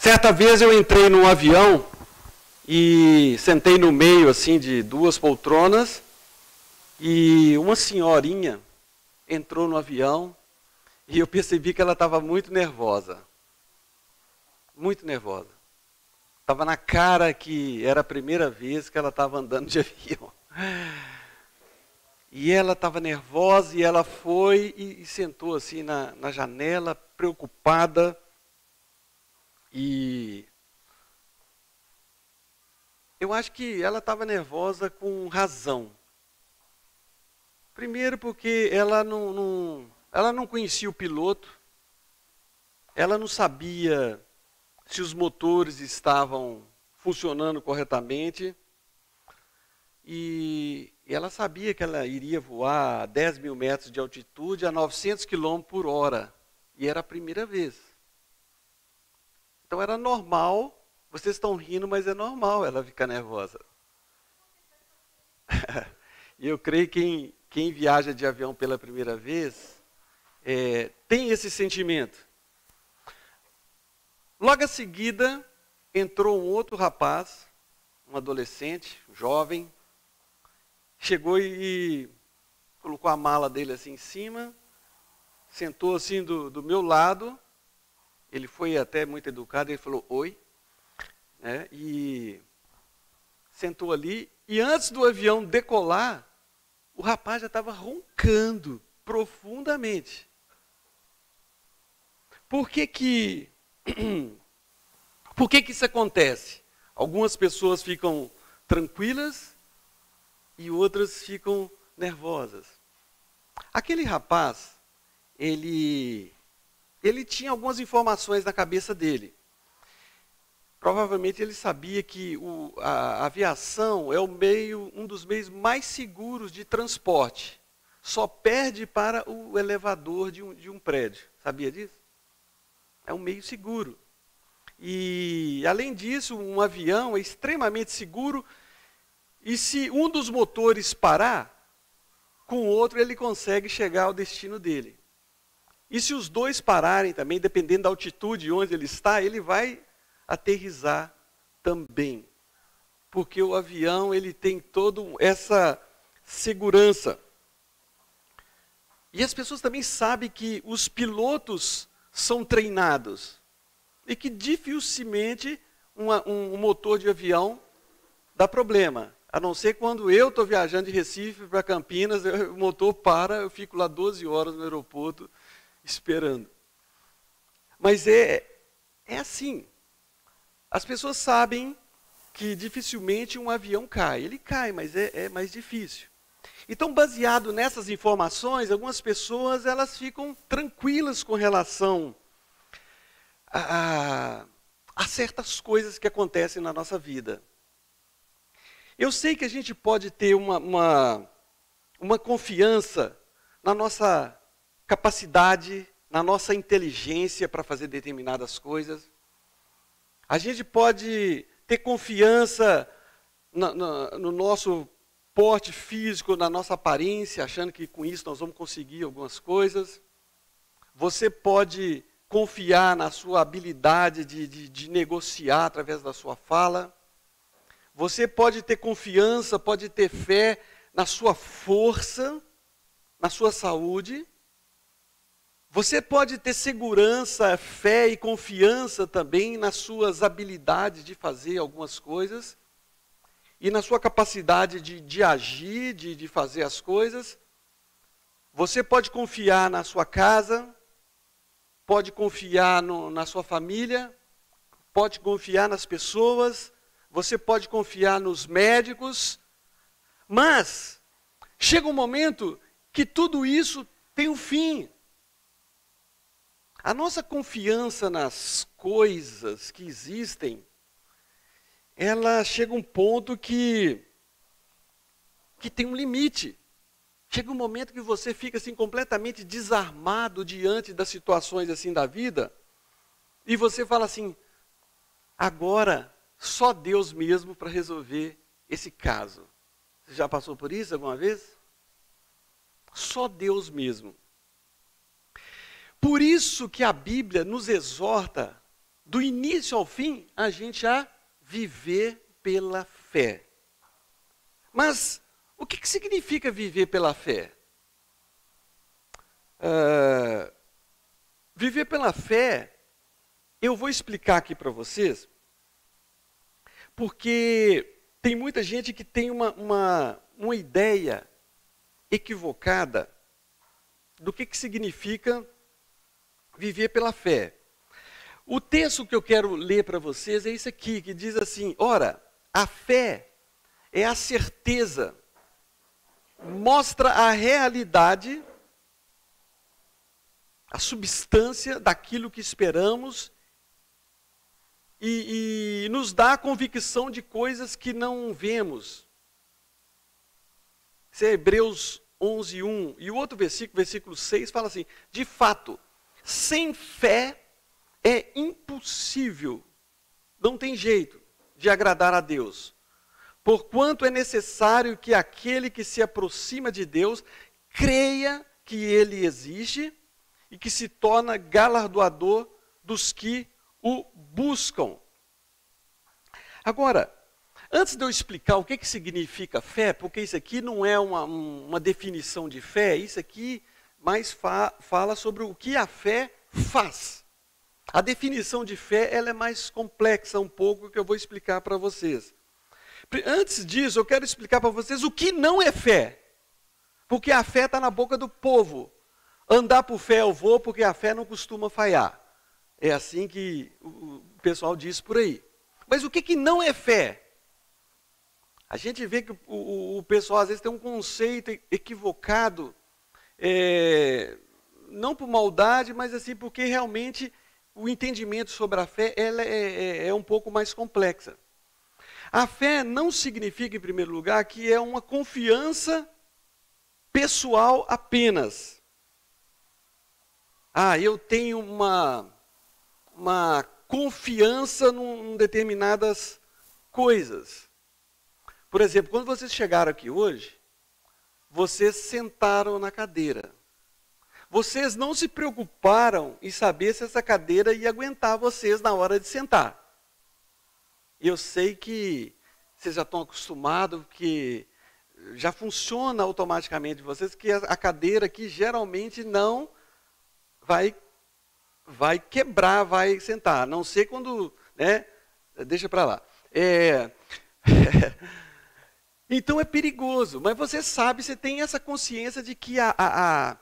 Certa vez eu entrei num avião e sentei no meio assim de duas poltronas e uma senhorinha entrou no avião e eu percebi que ela estava muito nervosa. Muito nervosa. Estava na cara que era a primeira vez que ela estava andando de avião. E ela estava nervosa e ela foi e sentou assim na janela, preocupada. E eu acho que ela estava nervosa com razão. Primeiro porque ela não conhecia o piloto, ela não sabia se os motores estavam funcionando corretamente, e ela sabia que ela iria voar a 10 mil metros de altitude a 900 km por hora, e era a primeira vez. Então era normal, vocês estão rindo, mas é normal ela ficar nervosa. E eu creio que quem viaja de avião pela primeira vez tem esse sentimento. Logo a seguida, entrou um outro rapaz, um adolescente, um jovem, chegou e colocou a mala dele assim em cima, sentou assim do meu lado. Ele foi até muito educado, ele falou oi, né, e sentou ali. E antes do avião decolar, o rapaz já estava roncando profundamente. Por que isso acontece? Algumas pessoas ficam tranquilas e outras ficam nervosas. Aquele rapaz, ele tinha algumas informações na cabeça dele. Provavelmente ele sabia que a aviação é um dos meios mais seguros de transporte. Só perde para o elevador de um prédio. Sabia disso? É um meio seguro. E, além disso, um avião é extremamente seguro. E se um dos motores parar, com o outro ele consegue chegar ao destino dele. E se os dois pararem também, dependendo da altitude onde ele está, ele vai aterrissar também. Porque o avião ele tem toda essa segurança. E as pessoas também sabem que os pilotos são treinados. E que dificilmente um motor de avião dá problema. A não ser quando eu estou viajando de Recife para Campinas, o motor para, eu fico lá 12 horas no aeroporto esperando. Mas é assim. As pessoas sabem que dificilmente um avião cai. Ele cai, mas é mais difícil. Então, baseado nessas informações, algumas pessoas elas ficam tranquilas com relação a certas coisas que acontecem na nossa vida. Eu sei que a gente pode ter uma confiança na nossa capacidade, na nossa inteligência para fazer determinadas coisas. A gente pode ter confiança no nosso porte físico, na nossa aparência, achando que com isso nós vamos conseguir algumas coisas. Você pode confiar na sua habilidade de negociar através da sua fala. Você pode ter confiança, pode ter fé na sua força, na sua saúde. Você pode ter segurança, fé e confiança também nas suas habilidades de fazer algumas coisas e na sua capacidade de agir, de fazer as coisas. Você pode confiar na sua casa, pode confiar na sua família, pode confiar nas pessoas, você pode confiar nos médicos, mas chega um momento que tudo isso tem um fim. A nossa confiança nas coisas que existem, ela chega a um ponto que tem um limite. Chega um momento que você fica assim completamente desarmado diante das situações assim da vida, e você fala assim, agora só Deus mesmo para resolver esse caso. Você já passou por isso alguma vez? Só Deus mesmo. Por isso que a Bíblia nos exorta do início ao fim, a gente a viver pela fé. Mas o que significa viver pela fé? Viver pela fé, eu vou explicar aqui para vocês, porque tem muita gente que tem uma ideia equivocada do que significa viver pela fé. O texto que eu quero ler para vocês é esse aqui, que diz assim: ora, a fé é a certeza, mostra a realidade, a substância daquilo que esperamos e nos dá a convicção de coisas que não vemos. Isso é Hebreus 11:1. E o outro versículo, versículo 6, fala assim: de fato, sem fé é impossível, não tem jeito de agradar a Deus. Porquanto é necessário que aquele que se aproxima de Deus creia que Ele existe e que se torna galardoador dos que o buscam. Agora, antes de eu explicar o que significa fé, porque isso aqui não é uma definição de fé, isso aqui mais fala sobre o que a fé faz. A definição de fé ela é mais complexa um pouco, que eu vou explicar para vocês. Antes disso, eu quero explicar para vocês o que não é fé. Porque a fé está na boca do povo. Andar por fé eu vou, porque a fé não costuma falhar. É assim que o pessoal diz por aí. Mas o que não é fé? A gente vê que o pessoal às vezes tem um conceito equivocado, não por maldade, mas assim porque realmente o entendimento sobre a fé ela é um pouco mais complexa. A fé não significa, em primeiro lugar, que é uma confiança pessoal apenas. Eu tenho uma confiança em determinadas coisas. Por exemplo, quando vocês chegaram aqui hoje, vocês sentaram na cadeira. Vocês não se preocuparam em saber se essa cadeira ia aguentar vocês na hora de sentar. Eu sei que vocês já estão acostumados, que já funciona automaticamente de vocês, que a cadeira aqui geralmente não vai quebrar, vai sentar. A não ser quando, deixa para lá. Então é perigoso, mas você sabe, você tem essa consciência de que a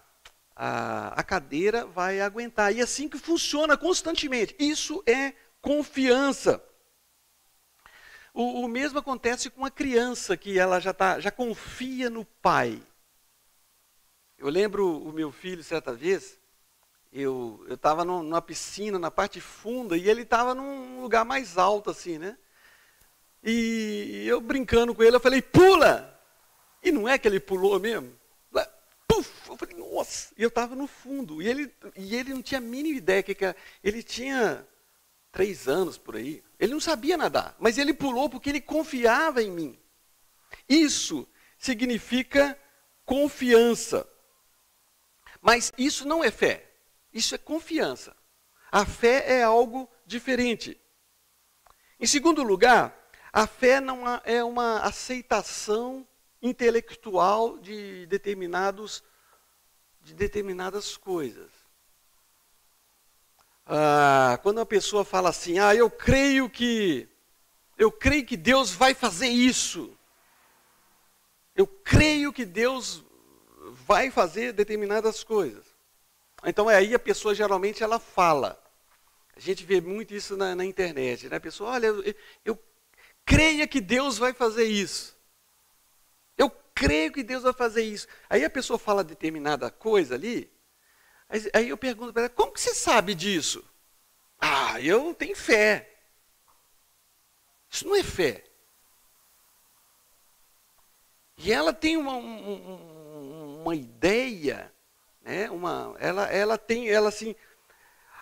cadeira vai aguentar. E assim que funciona constantemente. Isso é confiança. O mesmo acontece com a criança, que ela já confia no pai. Eu lembro o meu filho, certa vez, eu estava numa piscina, na parte funda, e ele estava num lugar mais alto, assim, né? E eu brincando com ele, eu falei, pula! E não é que ele pulou mesmo? Puf! Eu falei, nossa! E eu estava no fundo. E ele não tinha a mínima ideia que era. Ele tinha 3 anos por aí. Ele não sabia nadar, mas ele pulou porque ele confiava em mim. Isso significa confiança. Mas isso não é fé. Isso é confiança. A fé é algo diferente. Em segundo lugar, a fé não é uma aceitação intelectual de determinadas coisas. Quando uma pessoa fala assim, eu creio que Deus vai fazer isso. Eu creio que Deus vai fazer determinadas coisas. Então aí a pessoa geralmente ela fala. A gente vê muito isso na internet, né? A pessoa, olha, eu creio que Deus vai fazer isso. Eu creio que Deus vai fazer isso. Aí a pessoa fala determinada coisa ali. Aí eu pergunto para ela, como que você sabe disso? Eu tenho fé. Isso não é fé. E ela tem uma ideia, né? Ela assim,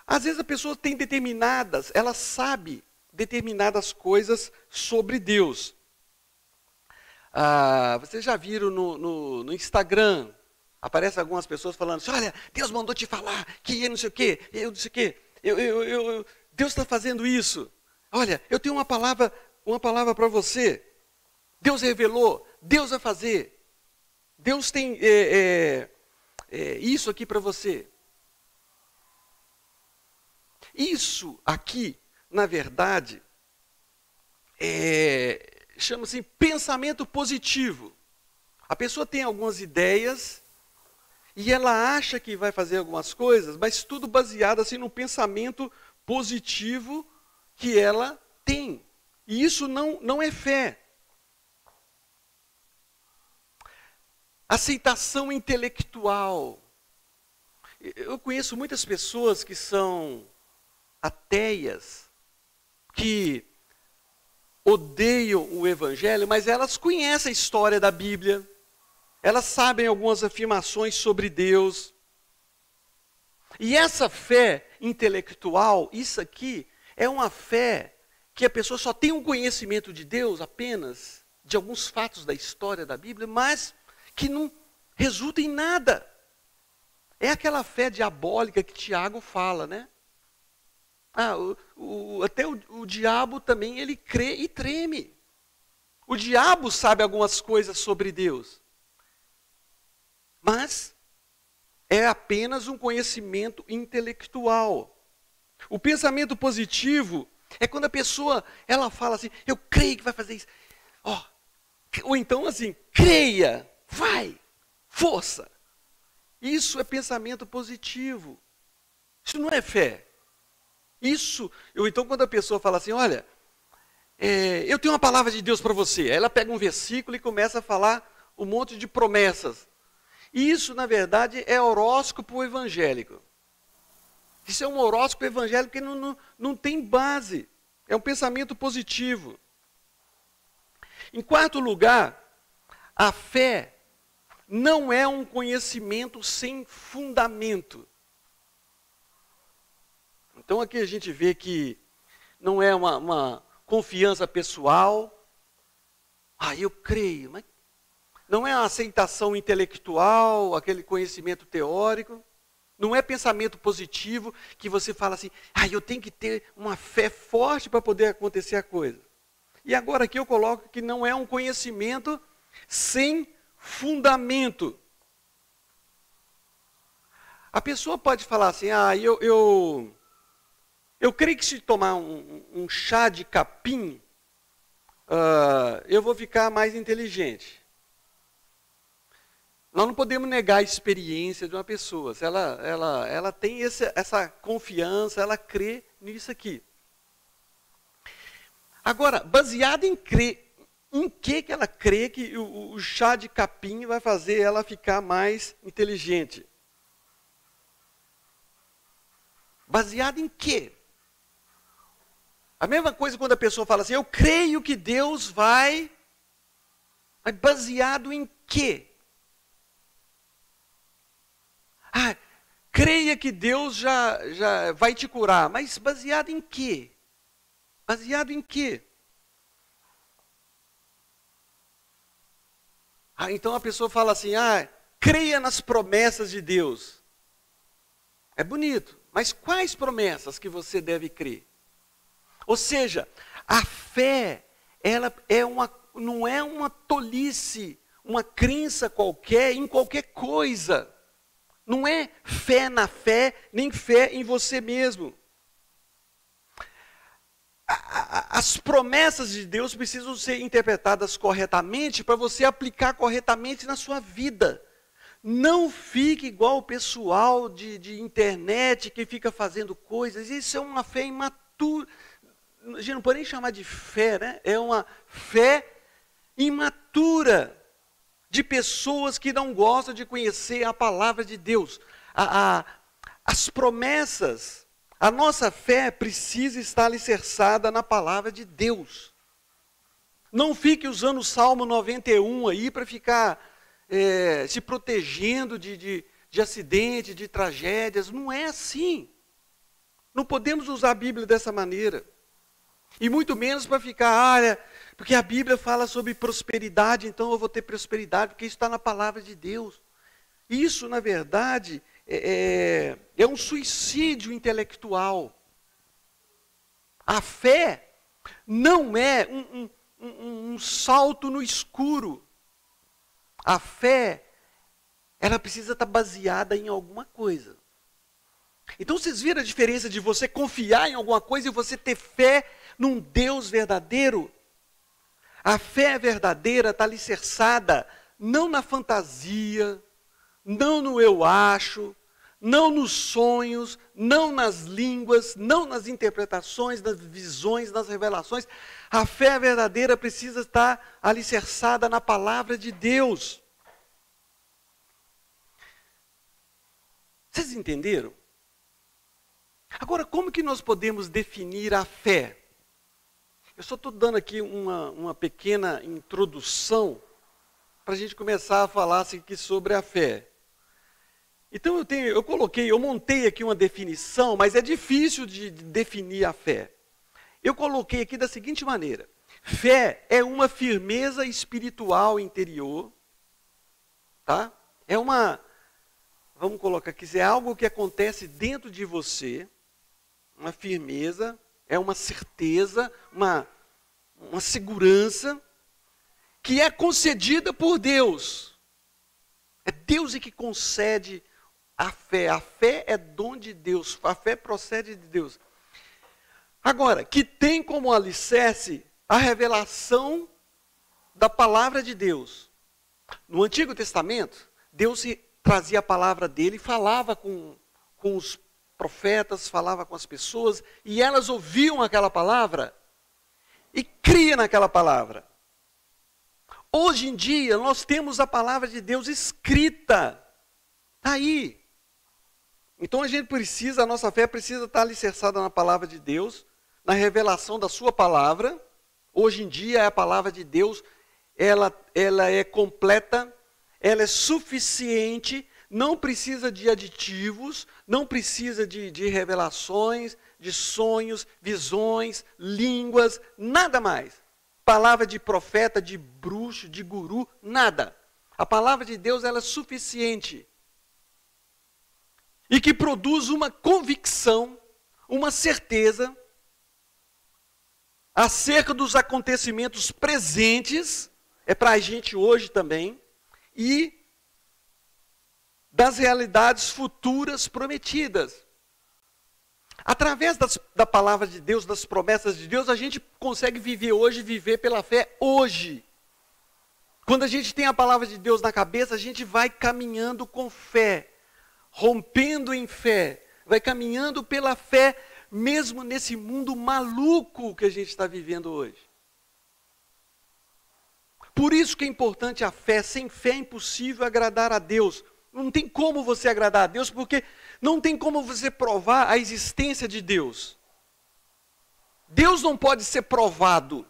às vezes a pessoa tem ela sabe determinadas coisas sobre Deus. Vocês já viram no Instagram, aparecem algumas pessoas falando assim, olha, Deus mandou te falar que não sei o quê, eu não sei o quê. Deus está fazendo isso. Olha, eu tenho uma palavra para você. Deus revelou, Deus vai fazer. Deus tem isso aqui para você. Isso aqui, na verdade, chama-se pensamento positivo. A pessoa tem algumas ideias e ela acha que vai fazer algumas coisas, mas tudo baseado assim no pensamento positivo que ela tem. E isso não é fé. Aceitação intelectual. Eu conheço muitas pessoas que são ateias, que odeiam o Evangelho, mas elas conhecem a história da Bíblia, elas sabem algumas afirmações sobre Deus. E essa fé intelectual, isso aqui, é uma fé que a pessoa só tem um conhecimento de Deus apenas, de alguns fatos da história da Bíblia, mas que não resulta em nada. É aquela fé diabólica que Tiago fala, né? Até o diabo também, ele crê e treme. O diabo sabe algumas coisas sobre Deus. Mas é apenas um conhecimento intelectual. O pensamento positivo é quando a pessoa, ela fala assim, eu creio que vai fazer isso. Ou então assim, creia, vai, força. Isso é pensamento positivo. Isso não é fé. Então quando a pessoa fala assim, olha, eu tenho uma palavra de Deus para você. Aí ela pega um versículo e começa a falar um monte de promessas. Isso, na verdade, é horóscopo evangélico. Isso é um horóscopo evangélico que não tem base. É um pensamento positivo. Em quarto lugar, a fé não é um conhecimento sem fundamento. Então aqui a gente vê que não é uma confiança pessoal. Eu creio, mas não é uma aceitação intelectual, aquele conhecimento teórico. Não é pensamento positivo que você fala assim, eu tenho que ter uma fé forte para poder acontecer a coisa. E agora aqui eu coloco que não é um conhecimento sem fundamento. A pessoa pode falar assim, eu creio que se tomar um chá de capim, eu vou ficar mais inteligente. Nós não podemos negar a experiência de uma pessoa. Se ela tem essa confiança, ela crê nisso aqui. Agora, baseado em que ela crê que o chá de capim vai fazer ela ficar mais inteligente? Baseado em quê? A mesma coisa quando a pessoa fala assim, eu creio que Deus vai... Mas baseado em quê? Creia que Deus já vai te curar. Mas baseado em quê? Baseado em quê? Então a pessoa fala assim, creia nas promessas de Deus. É bonito, mas quais promessas que você deve crer? Ou seja, a fé, ela não é uma tolice, uma crença qualquer em qualquer coisa. Não é fé na fé, nem fé em você mesmo. As promessas de Deus precisam ser interpretadas corretamente para você aplicar corretamente na sua vida. Não fique igual o pessoal de internet que fica fazendo coisas. Isso é uma fé imatura. A gente não pode nem chamar de fé, né? É uma fé imatura de pessoas que não gostam de conhecer a palavra de Deus. As promessas, a nossa fé precisa estar alicerçada na palavra de Deus. Não fique usando o Salmo 91 aí para ficar se protegendo de acidentes, de tragédias. Não é assim. Não podemos usar a Bíblia dessa maneira. E muito menos para ficar, porque a Bíblia fala sobre prosperidade, então eu vou ter prosperidade, porque isso está na palavra de Deus. Isso, na verdade, é um suicídio intelectual. A fé não é um salto no escuro. A fé, ela precisa estar baseada em alguma coisa. Então vocês viram a diferença de você confiar em alguma coisa e você ter fé num Deus verdadeiro? A fé verdadeira está alicerçada não na fantasia, não no eu acho, não nos sonhos, não nas línguas, não nas interpretações, nas visões, nas revelações. A fé verdadeira precisa estar alicerçada na palavra de Deus. Vocês entenderam? Agora, como que nós podemos definir a fé? Eu só estou dando aqui uma pequena introdução para a gente começar a falar aqui sobre a fé. Então eu montei aqui uma definição, mas é difícil de definir a fé. Eu coloquei aqui da seguinte maneira: fé é uma firmeza espiritual interior, tá? Vamos colocar aqui, é algo que acontece dentro de você, uma firmeza, é uma certeza, uma segurança, que é concedida por Deus. É Deus que concede a fé. A fé é dom de Deus, a fé procede de Deus. Agora, que tem como alicerce a revelação da palavra de Deus. No Antigo Testamento, Deus trazia a palavra dele, falava com os profetas, falava com as pessoas, e elas ouviam aquela palavra e criam naquela palavra. Hoje em dia, nós temos a palavra de Deus escrita. Está aí. Então a nossa fé precisa estar alicerçada na palavra de Deus, na revelação da sua palavra. Hoje em dia, a palavra de Deus, ela é completa, ela é suficiente, não precisa de aditivos, não precisa de revelações, de sonhos, visões, línguas, nada mais. Palavra de profeta, de bruxo, de guru, nada. A palavra de Deus, ela é suficiente. E que produz uma convicção, uma certeza acerca dos acontecimentos presentes, é para a gente hoje também, e das realidades futuras prometidas. Através da palavra de Deus, das promessas de Deus, a gente consegue viver pela fé hoje. Quando a gente tem a palavra de Deus na cabeça, a gente vai caminhando com fé, rompendo em fé, vai caminhando pela fé, mesmo nesse mundo maluco que a gente está vivendo hoje. Por isso que é importante a fé. Sem fé é impossível agradar a Deus. Não tem como você agradar a Deus, porque não tem como você provar a existência de Deus. Deus não pode ser provado.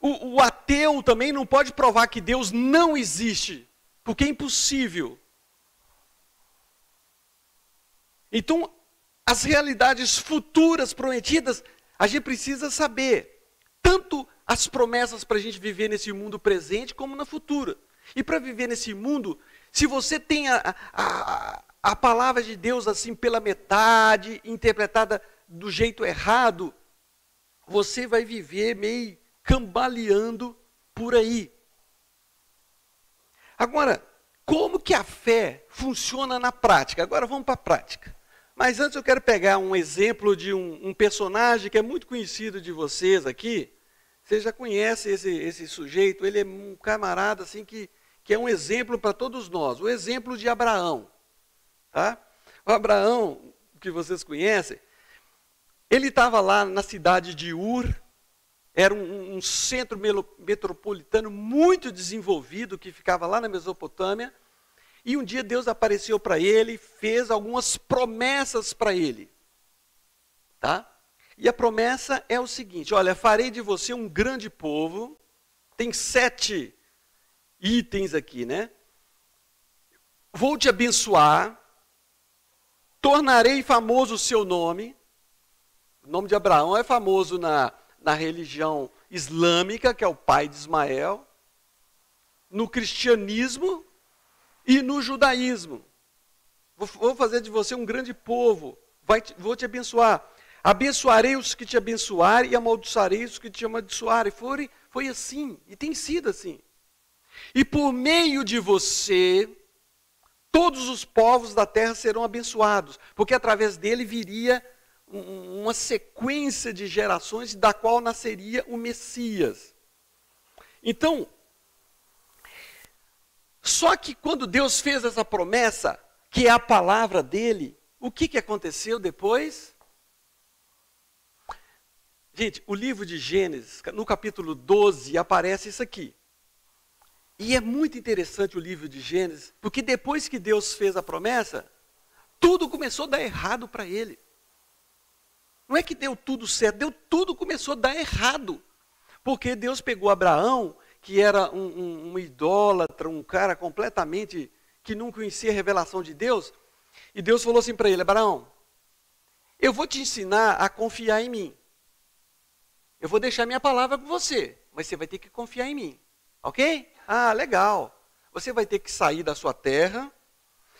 O ateu também não pode provar que Deus não existe, porque é impossível. Então, as realidades futuras prometidas, a gente precisa saber. Tanto as promessas para a gente viver nesse mundo presente, como na futura. E para viver nesse mundo, se você tem a palavra de Deus assim pela metade, interpretada do jeito errado, você vai viver meio cambaleando por aí. Agora, como que a fé funciona na prática? Agora vamos para a prática. Mas antes eu quero pegar um exemplo de um personagem que é muito conhecido de vocês aqui. Você já conhece esse sujeito, ele é um camarada assim que é um exemplo para todos nós. O exemplo de Abraão. Tá? O Abraão, que vocês conhecem, ele estava lá na cidade de Ur, era um centro metropolitano muito desenvolvido, que ficava lá na Mesopotâmia, e um dia Deus apareceu para ele, fez algumas promessas para ele. Tá? E a promessa é o seguinte: olha, farei de você um grande povo. Tem 7 itens aqui, né? Vou te abençoar, tornarei famoso o seu nome. O nome de Abraão é famoso na religião islâmica, que é o pai de Ismael, no cristianismo e no judaísmo. Vou fazer de você um grande povo. Vou te abençoar. Abençoarei os que te abençoarem e amaldiçoarei os que te amaldiçoarem. Foi assim, e tem sido assim. E por meio de você, todos os povos da terra serão abençoados, porque através dele viria uma sequência de gerações da qual nasceria o Messias. Então, só que quando Deus fez essa promessa, que é a palavra dele, o que aconteceu depois? Gente, o livro de Gênesis, no capítulo 12, aparece isso aqui. E é muito interessante o livro de Gênesis, porque depois que Deus fez a promessa, tudo começou a dar errado para ele. Não é que deu tudo certo, tudo começou a dar errado. Porque Deus pegou Abraão, que era um idólatra, um cara completamente que não conhecia a revelação de Deus, e Deus falou assim para ele: Abraão, eu vou te ensinar a confiar em mim. Eu vou deixar minha palavra com você, mas você vai ter que confiar em mim. Ok? Ah, legal. Você vai ter que sair da sua terra.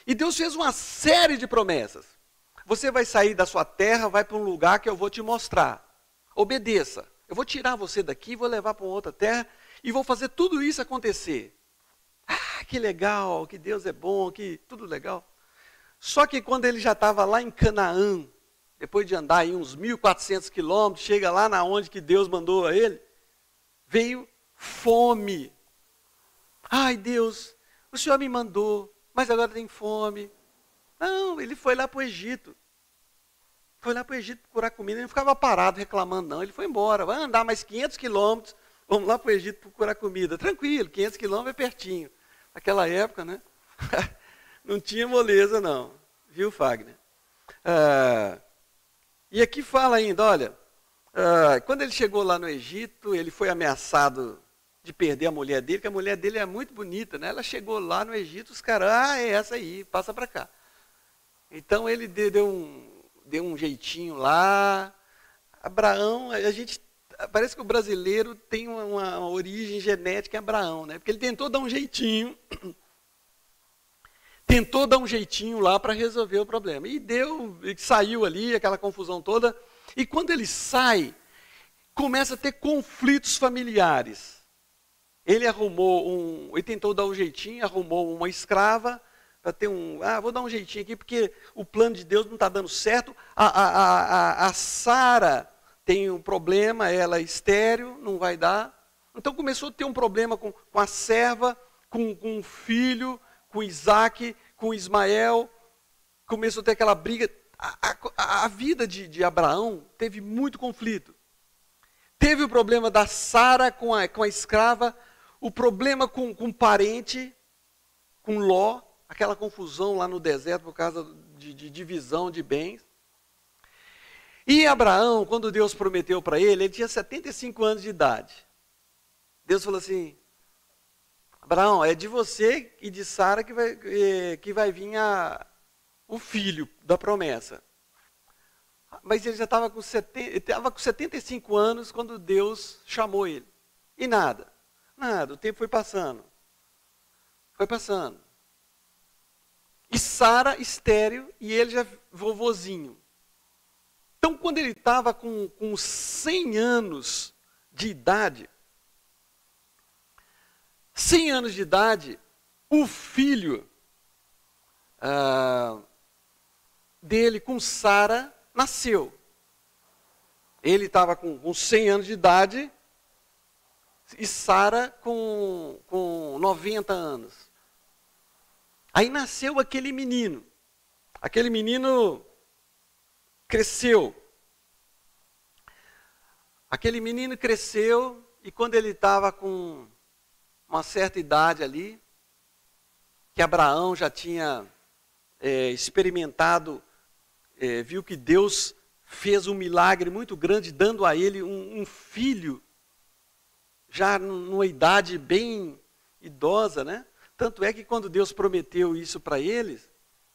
E Deus fez uma série de promessas. Você vai sair da sua terra, vai para um lugar que eu vou te mostrar. Obedeça. Eu vou tirar você daqui, vou levar para uma outra terra e vou fazer tudo isso acontecer. Ah, que legal, que Deus é bom, que tudo legal. Só que quando ele já estava lá em Canaã, depois de andar aí uns 1.400 quilômetros, chega lá na onde que Deus mandou a ele, veio fome. Ai, Deus, o Senhor me mandou, mas agora tem fome. Não, ele foi lá para o Egito. Foi lá para o Egito procurar comida, ele não ficava parado reclamando, não. Ele foi embora, vai andar mais 500 quilômetros, vamos lá para o Egito procurar comida. Tranquilo, 500 quilômetros é pertinho. Naquela época, né? Não tinha moleza, não. Viu, Fagner? E aqui fala ainda, olha, quando ele chegou lá no Egito, ele foi ameaçado de perder a mulher dele, que a mulher dele é muito bonita, né? Ela chegou lá no Egito, os caras, é essa aí, passa para cá. Então ele deu um jeitinho lá. Abraão, parece que o brasileiro tem uma origem genética em Abraão, né? Porque ele tentou dar um jeitinho, lá para resolver o problema. E saiu ali, aquela confusão toda. E quando ele sai, começa a ter conflitos familiares. Ele tentou dar um jeitinho, arrumou uma escrava, para ter vou dar um jeitinho aqui, porque o plano de Deus não está dando certo. A Sara tem um problema, ela é estéril, não vai dar. Então começou a ter um problema com a serva, com o filho, com Isaac, com Ismael. Começou a ter aquela briga. A vida de Abraão teve muito conflito. Teve o problema da Sara com a escrava, o problema com o parente, com Ló, aquela confusão lá no deserto por causa de divisão de bens. E Abraão, quando Deus prometeu para ele tinha 75 anos de idade. Deus falou assim: Abraão, é de você e de Sara que vai vir o filho da promessa. Mas ele já estava com 75 anos quando Deus chamou ele. E nada, o tempo foi passando. E Sara estéril e ele já vovozinho. Então, quando ele estava com 100 anos de idade, o filho dele com Sara nasceu. Ele estava com 100 anos de idade e Sara com 90 anos. Aí nasceu aquele menino. Aquele menino cresceu. E quando ele estava com uma certa idade ali, que Abraão já tinha experimentado, viu que Deus fez um milagre muito grande, dando a ele um filho, já numa idade bem idosa, né? Tanto é que quando Deus prometeu isso para eles,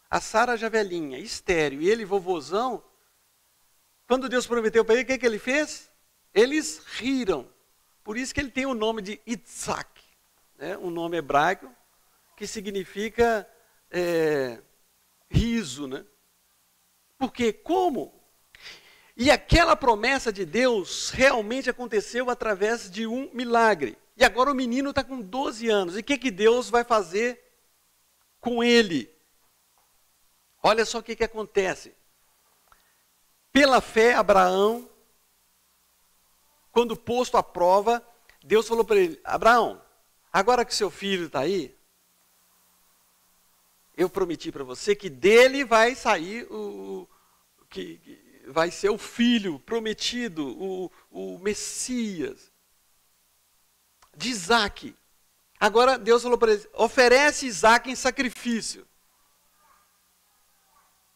a Sara já velhinha, estéril, e ele vovozão, quando Deus prometeu para ele, o que ele fez? Eles riram. Por isso que ele tem o nome de Isaac, né? Um nome hebraico que significa riso, né? Porque como? E aquela promessa de Deus realmente aconteceu através de um milagre. E agora o menino está com 12 anos. E o que Deus vai fazer com ele? Olha só o que acontece. Pela fé, Abraão, quando posto à prova, Deus falou para ele: Abraão, agora que seu filho está aí, eu prometi para você que dele vai sair que vai ser o filho prometido, o Messias, de Isaac. Agora Deus falou para ele: oferece Isaac em sacrifício.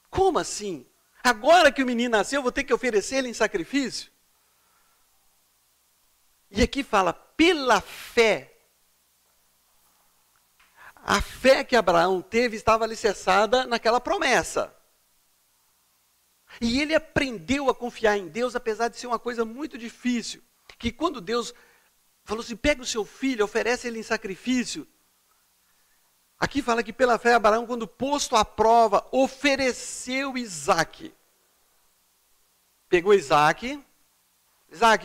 Como assim? Agora que o menino nasceu, eu vou ter que oferecer ele em sacrifício? E aqui fala, pela fé. A fé que Abraão teve estava alicerçada naquela promessa. E ele aprendeu a confiar em Deus, apesar de ser uma coisa muito difícil. Que quando Deus falou assim, pega o seu filho, oferece ele em sacrifício. Aqui fala que pela fé Abraão, quando posto à prova, ofereceu Isaac. Pegou Isaac,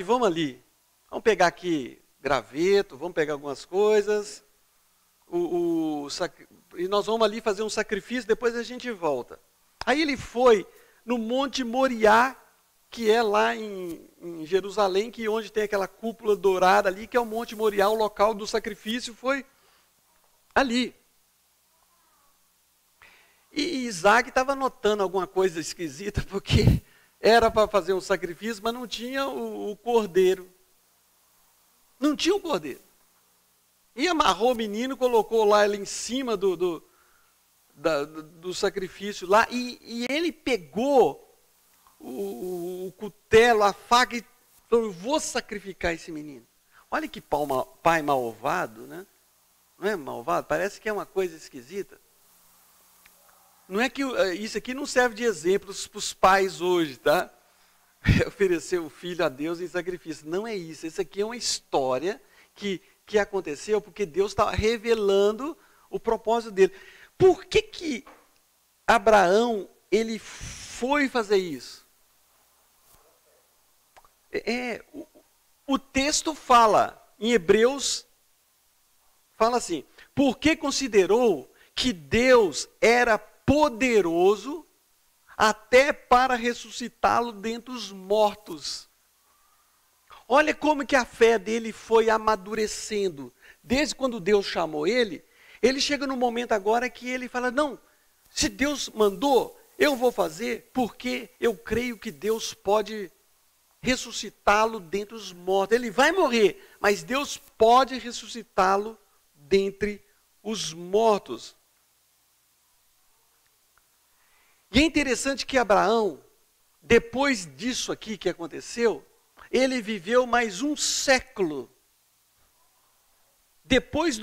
vamos ali. Vamos pegar aqui graveto, vamos pegar algumas coisas. E nós vamos ali fazer um sacrifício, depois a gente volta. Aí ele foi no Monte Moriá, que é lá em Jerusalém, que onde tem aquela cúpula dourada ali, que é o Monte Moriá, o local do sacrifício, foi ali. E Isaac estava notando alguma coisa esquisita, porque era para fazer um sacrifício, mas não tinha o cordeiro. Não tinha o cordeiro. E amarrou o menino, colocou lá ele em cima do sacrifício lá, e ele pegou o cutelo, a faca, e falou, eu vou sacrificar esse menino. Olha que pai malvado, né? Não é malvado? Parece que é uma coisa esquisita. Não é que isso aqui não serve de exemplo para os pais hoje, tá? Oferecer o filho a Deus em sacrifício. Não é isso. Isso aqui é uma história que aconteceu porque Deus está revelando o propósito dele. Por que Abraão ele foi fazer isso? O texto fala, em Hebreus, fala assim, porque considerou que Deus era poderoso até para ressuscitá-lo dentre os mortos. Olha como que a fé dele foi amadurecendo. Desde quando Deus chamou ele chega no momento agora que ele fala, não, se Deus mandou, eu vou fazer, porque eu creio que Deus pode ressuscitá-lo dentre os mortos. Ele vai morrer, mas Deus pode ressuscitá-lo dentre os mortos. E é interessante que Abraão, depois disso aqui que aconteceu, ele viveu mais um século. Depois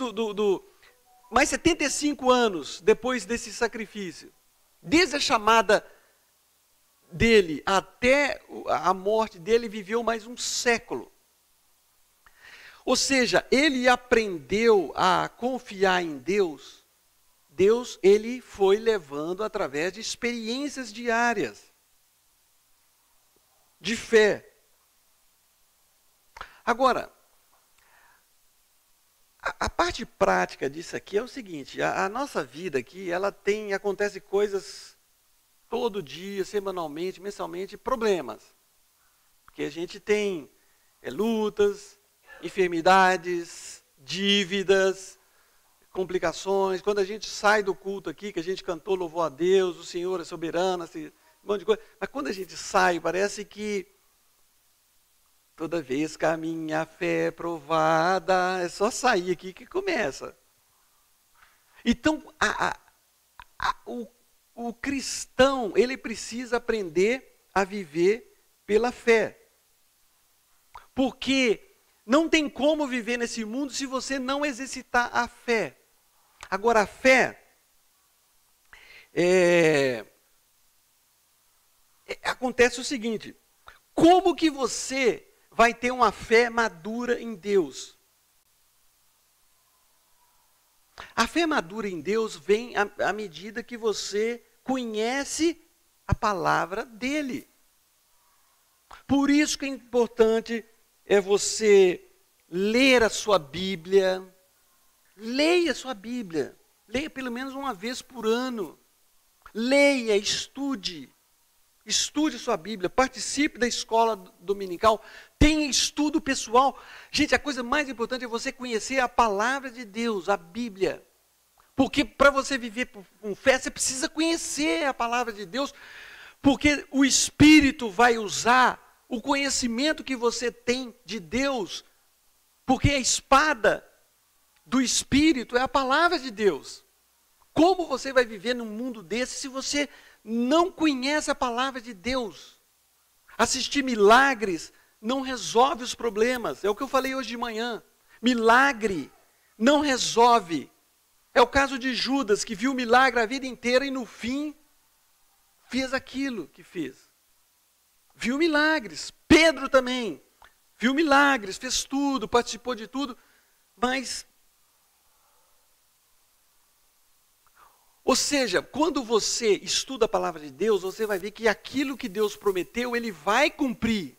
mais 75 anos depois desse sacrifício. Desde a chamada dele até a morte dele, viveu mais um século. Ou seja, ele aprendeu a confiar em Deus. Deus, ele foi levando através de experiências diárias, de fé. Agora, a parte prática disso aqui é o seguinte, a nossa vida aqui, acontece coisas todo dia, semanalmente, mensalmente, problemas. Porque a gente tem lutas, enfermidades, dívidas, complicações. Quando a gente sai do culto aqui, que a gente cantou louvor a Deus, o Senhor é soberano, assim, um monte de coisa. Mas quando a gente sai, parece que toda vez que a minha fé é provada, é só sair aqui que começa. Então, o cristão, ele precisa aprender a viver pela fé. Porque não tem como viver nesse mundo se você não exercitar a fé. Agora, a fé acontece o seguinte, como que você vai ter uma fé madura em Deus? A fé madura em Deus vem à medida que você conhece a palavra dele. Por isso que é importante você ler a sua Bíblia. Leia a sua Bíblia. Leia pelo menos uma vez por ano. Leia, estude. Estude a sua Bíblia. Participe da escola dominical. Tenha estudo pessoal. Gente, a coisa mais importante é você conhecer a palavra de Deus, a Bíblia. Porque para você viver com fé, você precisa conhecer a palavra de Deus. Porque o Espírito vai usar o conhecimento que você tem de Deus. Porque a espada do Espírito é a palavra de Deus. Como você vai viver num mundo desse se você não conhece a palavra de Deus? Assistir milagres não resolve os problemas. É o que eu falei hoje de manhã. Milagre não resolve. É o caso de Judas, que viu o milagre a vida inteira e no fim fez aquilo que fez. Viu milagres. Pedro também viu milagres, fez tudo, participou de tudo, mas... Ou seja, quando você estuda a palavra de Deus, você vai ver que aquilo que Deus prometeu, Ele vai cumprir.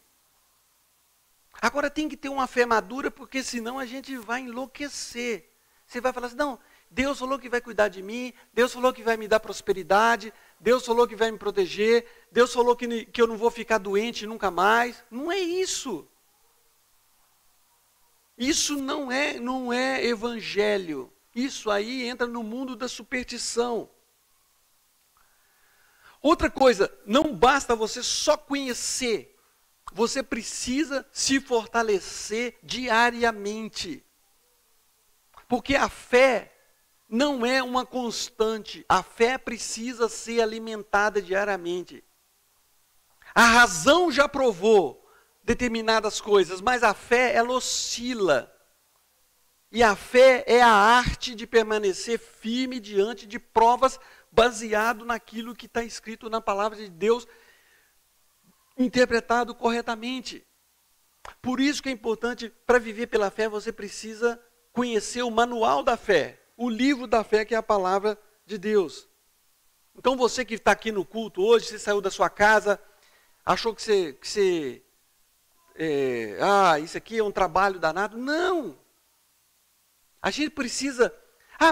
Agora tem que ter uma fé madura, porque senão a gente vai enlouquecer. Você vai falar assim, não, Deus falou que vai cuidar de mim, Deus falou que vai me dar prosperidade, Deus falou que vai me proteger, Deus falou que eu não vou ficar doente nunca mais. Não é isso. Isso não é evangelho. Isso aí entra no mundo da superstição. Outra coisa, não basta você só conhecer. Você precisa se fortalecer diariamente. Porque a fé não é uma constante. A fé precisa ser alimentada diariamente. A razão já provou determinadas coisas, mas a fé, ela oscila. E a fé é a arte de permanecer firme diante de provas baseado naquilo que está escrito na palavra de Deus, interpretado corretamente. Por isso que é importante, para viver pela fé, você precisa conhecer o manual da fé, o livro da fé, que é a palavra de Deus. Então você que está aqui no culto hoje, você saiu da sua casa, achou que isso aqui é um trabalho danado. Não! A gente precisa...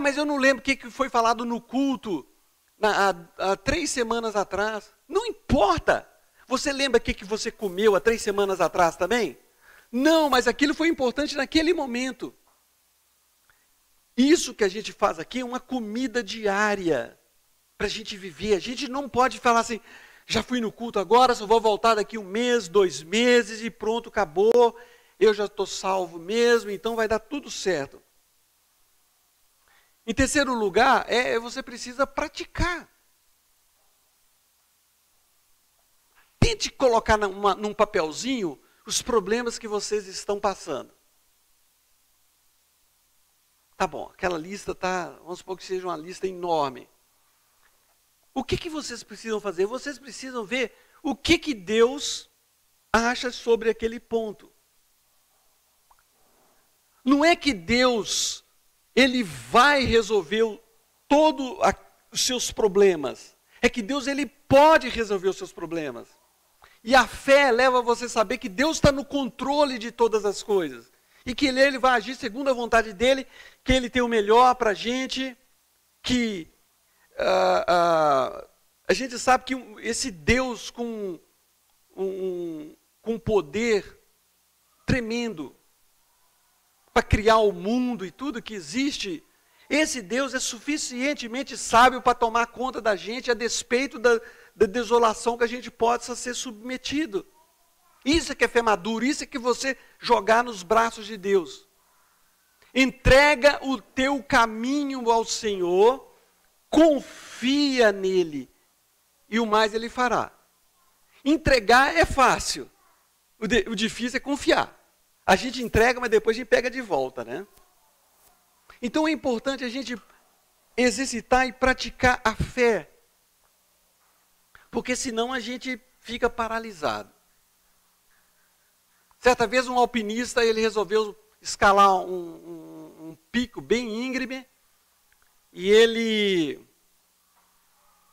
mas eu não lembro o que foi falado no culto há 3 semanas atrás. Não importa. Você lembra o que você comeu há 3 semanas atrás também? Não, mas aquilo foi importante naquele momento. Isso que a gente faz aqui é uma comida diária para a gente viver. A gente não pode falar assim, já fui no culto agora, só vou voltar daqui 1 mês, 2 meses e pronto, acabou. Eu já estou salvo mesmo, então vai dar tudo certo. Em terceiro lugar, você precisa praticar. Tente colocar num papelzinho os problemas que vocês estão passando. Tá bom, aquela lista vamos supor que seja uma lista enorme. O que vocês precisam fazer? Vocês precisam ver o que Deus acha sobre aquele ponto. Não é que Deus... Ele vai resolver todos os seus problemas. É que Deus, Ele pode resolver os seus problemas. E a fé leva você a saber que Deus está no controle de todas as coisas. E que Ele vai agir segundo a vontade dEle, que Ele tem o melhor para a gente, que a gente sabe que esse Deus com um poder tremendo, para criar o mundo e tudo que existe, esse Deus é suficientemente sábio para tomar conta da gente, a despeito da desolação que a gente possa ser submetido. Isso é que é fé madura, isso é que você jogar nos braços de Deus. Entrega o teu caminho ao Senhor, confia nele, e o mais Ele fará. Entregar é fácil, o difícil é confiar. A gente entrega, mas depois a gente pega de volta, né? Então é importante a gente exercitar e praticar a fé. Porque senão a gente fica paralisado. Certa vez um alpinista, ele resolveu escalar um pico bem íngreme. E ele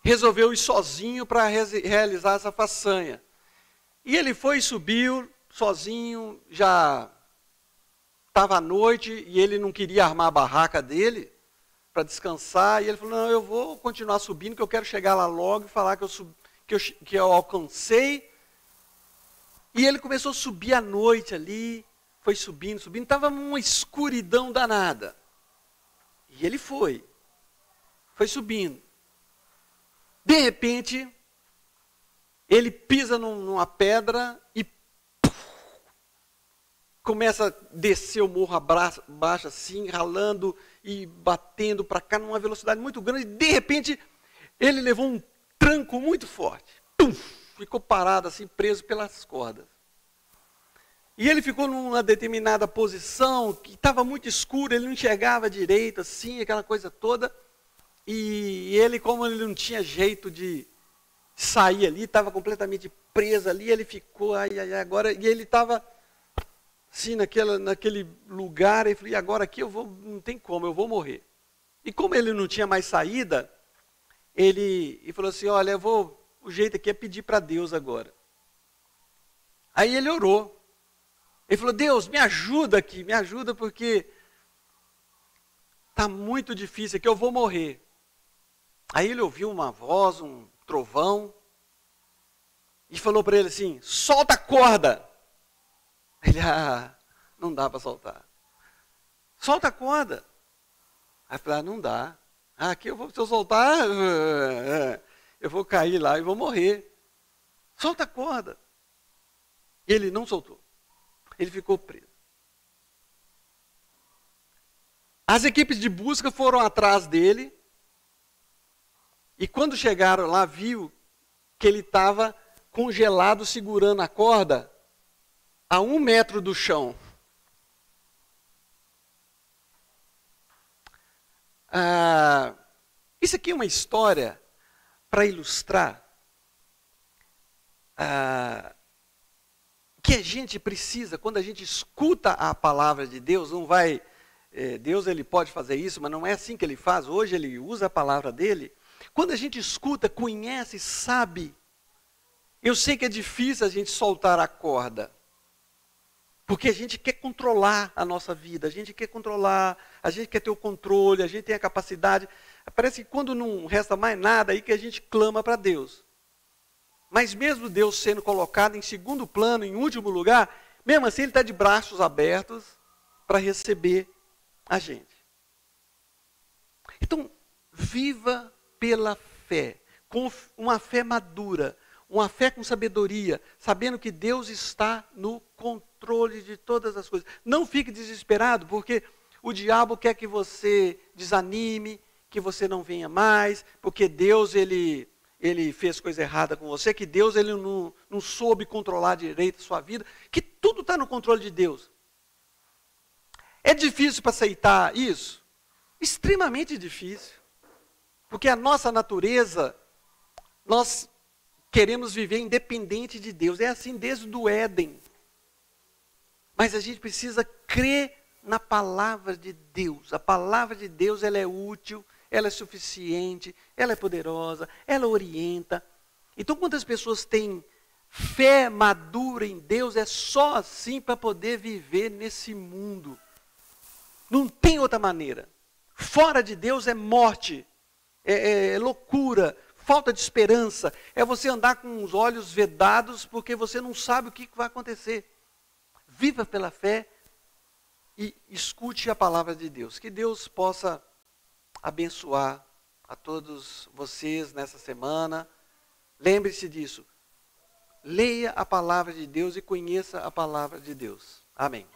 resolveu ir sozinho para realizar essa façanha. E ele foi e subiu sozinho, já estava à noite e ele não queria armar a barraca dele para descansar. E ele falou, não, eu vou continuar subindo, que eu quero chegar lá logo e falar que eu alcancei. E ele começou a subir à noite ali, foi subindo, estava uma escuridão danada. E ele foi subindo. De repente, ele pisa numa pedra e começa a descer o morro abaixo assim, ralando e batendo para cá numa velocidade muito grande. E de repente, ele levou um tranco muito forte. Ficou parado assim, preso pelas cordas. E ele ficou numa determinada posição, que estava muito escuro, ele não enxergava direito, assim, aquela coisa toda. E ele, como ele não tinha jeito de sair ali, estava completamente preso ali, ele ficou, agora, e ele estava assim, naquele lugar, ele falou, e agora aqui não tem como, eu vou morrer. E como ele não tinha mais saída, ele falou assim, olha, o jeito aqui é pedir para Deus agora. Aí ele orou. Ele falou, Deus, me ajuda aqui, me ajuda porque está muito difícil aqui, eu vou morrer. Aí ele ouviu uma voz, um trovão, e falou para ele assim, solta a corda. Ele, não dá para soltar. Solta a corda. Aí eu falei, não dá. Aqui se eu soltar, eu vou cair lá e vou morrer. Solta a corda. E ele não soltou. Ele ficou preso. As equipes de busca foram atrás dele. E quando chegaram lá, viu que ele estava congelado, segurando a corda a 1 metro do chão. Isso aqui é uma história para ilustrar que a gente precisa, quando a gente escuta a palavra de Deus, não vai... Deus ele pode fazer isso, mas não é assim que ele faz. Hoje ele usa a palavra dele. Quando a gente escuta, conhece, sabe, eu sei que é difícil a gente soltar a corda, porque a gente quer controlar a nossa vida, a gente quer controlar, a gente quer ter o controle, a gente tem a capacidade. Parece que quando não resta mais nada, aí que a gente clama para Deus. Mas mesmo Deus sendo colocado em segundo plano, em último lugar, mesmo assim ele está de braços abertos para receber a gente. Então, viva pela fé, com uma fé madura, uma fé com sabedoria, sabendo que Deus está no controle de todas as coisas. Não fique desesperado, porque o diabo quer que você desanime, que você não venha mais, porque Deus ele fez coisa errada com você, que Deus ele não soube controlar direito a sua vida, que tudo está no controle de Deus. É difícil para aceitar isso? Extremamente difícil. Porque a nossa natureza, nós queremos viver independente de Deus. É assim desde o Éden. Mas a gente precisa crer na palavra de Deus. A palavra de Deus ela é útil, ela é suficiente, ela é poderosa, ela orienta. Então, quando as pessoas têm fé madura em Deus, é só assim para poder viver nesse mundo. Não tem outra maneira. Fora de Deus é morte, é loucura, falta de esperança. É você andar com os olhos vedados porque você não sabe o que vai acontecer. Viva pela fé e escute a palavra de Deus. Que Deus possa abençoar a todos vocês nessa semana. Lembre-se disso. Leia a palavra de Deus e conheça a palavra de Deus. Amém.